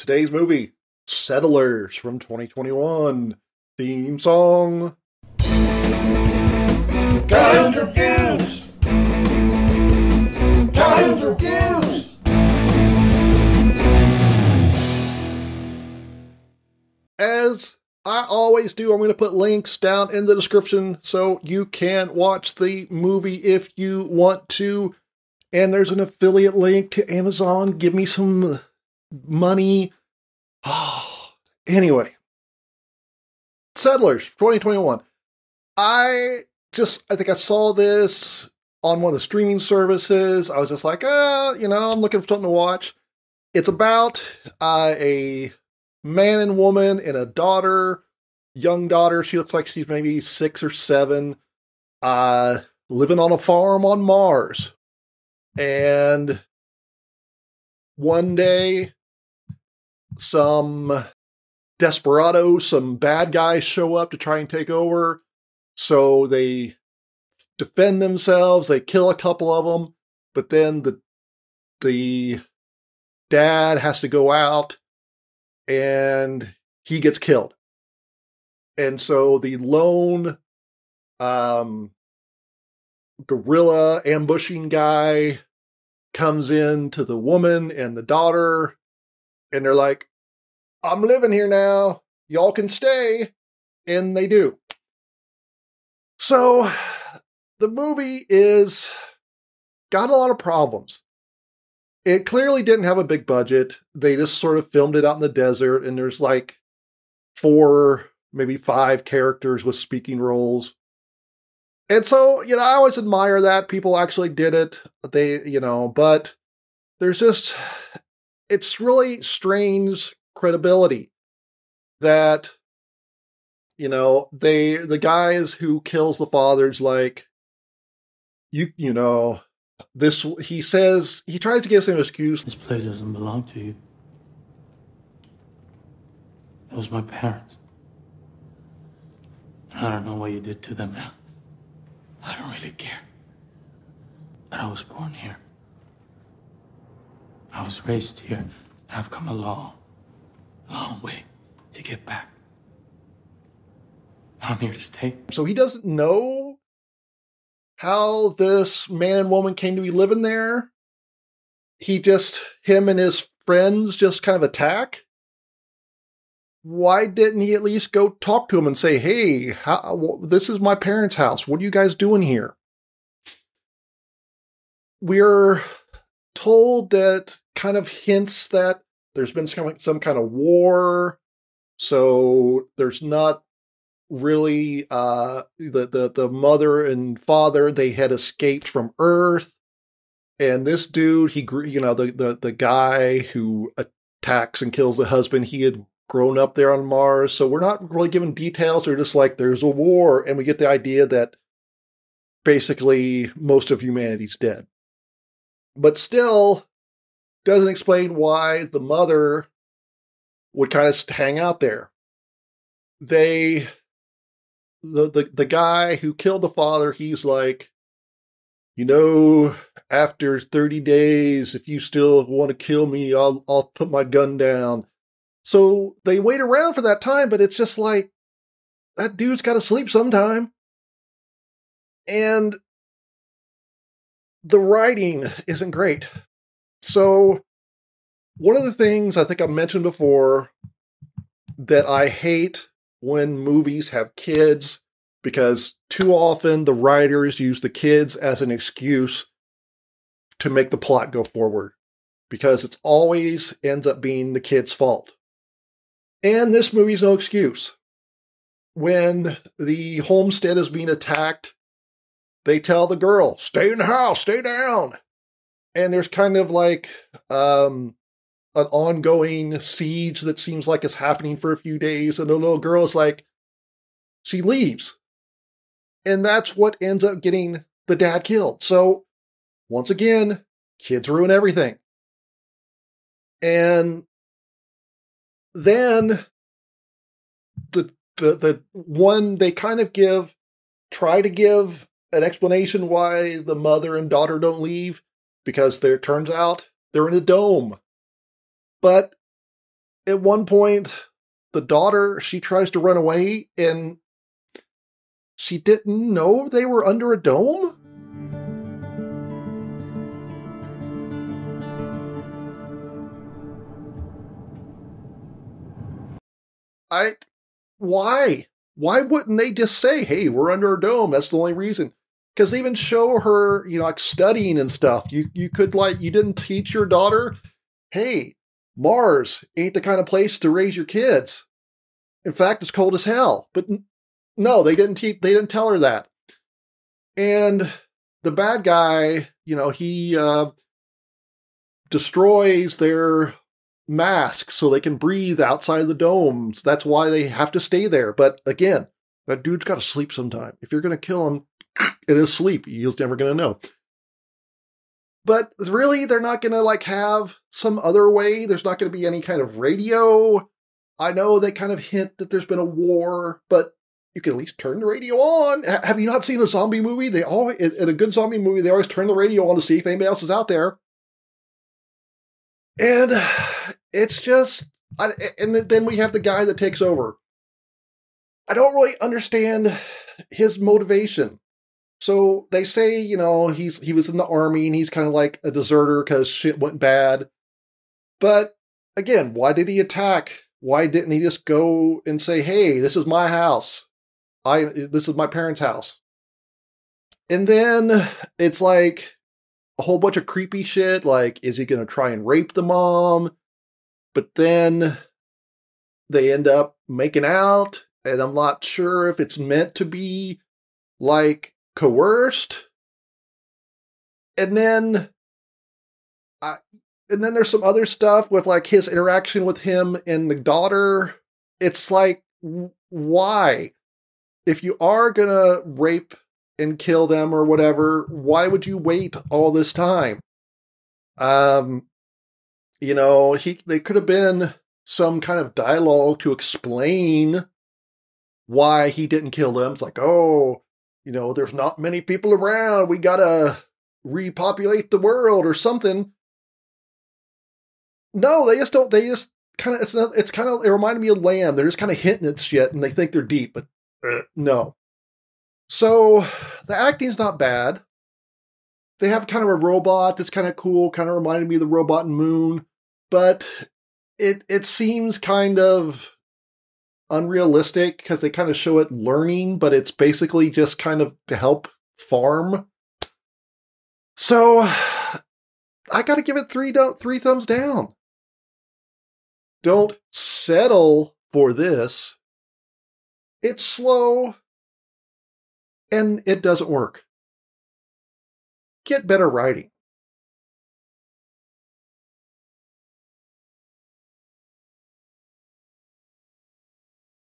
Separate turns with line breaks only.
Today's movie, Settlers from 2021. Theme song.
Kyle's Reviews! Kyle's Reviews!
As I always do, I'm going to put links down in the description so you can watch the movie if you want to. And there's an affiliate link to Amazon. Give me some money. Anyway, Settlers 2021. I think I saw this on one of the streaming services. I was just like, I'm looking for something to watch. It's about a man and woman and a daughter, young daughter. She looks like she's maybe 6 or 7, living on a farm on Mars. And one day, some desperados, some bad guys show up to try and take over. So they defend themselves. They kill a couple of them. But then the dad has to go out and he gets killed. And so the lone guerrilla ambushing guy comes in to the woman and the daughter, and they're like, I'm living here now. Y'all can stay. And they do. So the movie got a lot of problems. It clearly didn't have a big budget. They just sort of filmed it out in the desert, and there's like 4, maybe 5 characters with speaking roles. And so, I always admire that people actually did it. But there's it's really strange credibility that, the guys who kills the father's like, he says, he tries to give some excuse.
This place doesn't belong to you. It was my parents. And I don't know what you did to them now. I don't really care. But I was born here. I was raised here. And I've come a long, long way to get back. I'm here to stay.
So he doesn't know how this man and woman came to be living there. Him and his friends just kind of attack. Why didn't he at least go talk to him and say, hey, this is my parents' house. What are you guys doing here? We're told that kind of hints that there's been some kind of war. So there's not really the mother and father, they had escaped from Earth. And this dude, the guy who attacks and kills the husband, he had grown up there on Mars. So we're not really given details. They're just like, there's a war. And we get the idea that basically most of humanity's dead. But still doesn't explain why the mother would kind of hang out there. The guy who killed the father, he's like, after 30 days, if you still want to kill me, I'll put my gun down. So they wait around for that time, but it's just like, that dude's got to sleep sometime. And the writing isn't great. So one of the things I think I've mentioned before that I hate when movies have kids, because too often the writers use the kids as an excuse to make the plot go forward, because it always ends up being the kid's fault. And this movie's no excuse. When the homestead is being attacked, they tell the girl, stay in the house, stay down. And there's kind of like an ongoing siege that seems like it's happening for a few days. And the little girl is like, she leaves. And that's what ends up getting the dad killed. So once again, kids ruin everything. And then the one, they kind of try to give an explanation why the mother and daughter don't leave, because it turns out they're in a dome. But at one point, the daughter, she tries to run away and she didn't know they were under a dome? Why? Why wouldn't they just say, hey, we're under a dome? That's the only reason. Because they even show her, like studying and stuff. You could you didn't teach your daughter, hey, Mars ain't the kind of place to raise your kids. In fact, it's cold as hell. But no, they didn't tell her that. And the bad guy, he destroys their masks so they can breathe outside of the domes. That's why they have to stay there. But again, that dude's got to sleep sometime. If you're going to kill him in his sleep, he's never going to know. But really, they're not going to have some other way. There's not going to be any kind of radio. I know they kind of hint that there's been a war, but you can at least turn the radio on. Have you not seen a zombie movie? They always, in a good zombie movie, they always turn the radio on to see if anybody else is out there. And it's just, and then we have the guy that takes over. I don't really understand his motivation. So they say, he was in the army and he's kind of like a deserter because shit went bad. But again, why did he attack? Why didn't he just go and say, hey, this is my house. This is my parents' house. And then it's like a whole bunch of creepy shit. Like, is he going to try and rape the mom? But then they end up making out. And I'm not sure if it's meant to be coerced. And then there's some other stuff with his interaction with him and the daughter. It's why? If you are gonna rape and kill them or whatever, why would you wait all this time? They could have been some kind of dialogue to explain why he didn't kill them. It's there's not many people around. We gotta repopulate the world or something. No, they just don't. They just kind of, it reminded me of Lamb. They're just kind of hinting at shit and they think they're deep, but no. So the acting's not bad. They have kind of a robot that's kind of cool, kind of reminded me of the robot in Moon, but it seems kind of unrealistic because they kind of show it learning, but it's basically just kind of to help farm. So I got to give it three thumbs down. Don't settle for this. It's slow and it doesn't work. Get better writing.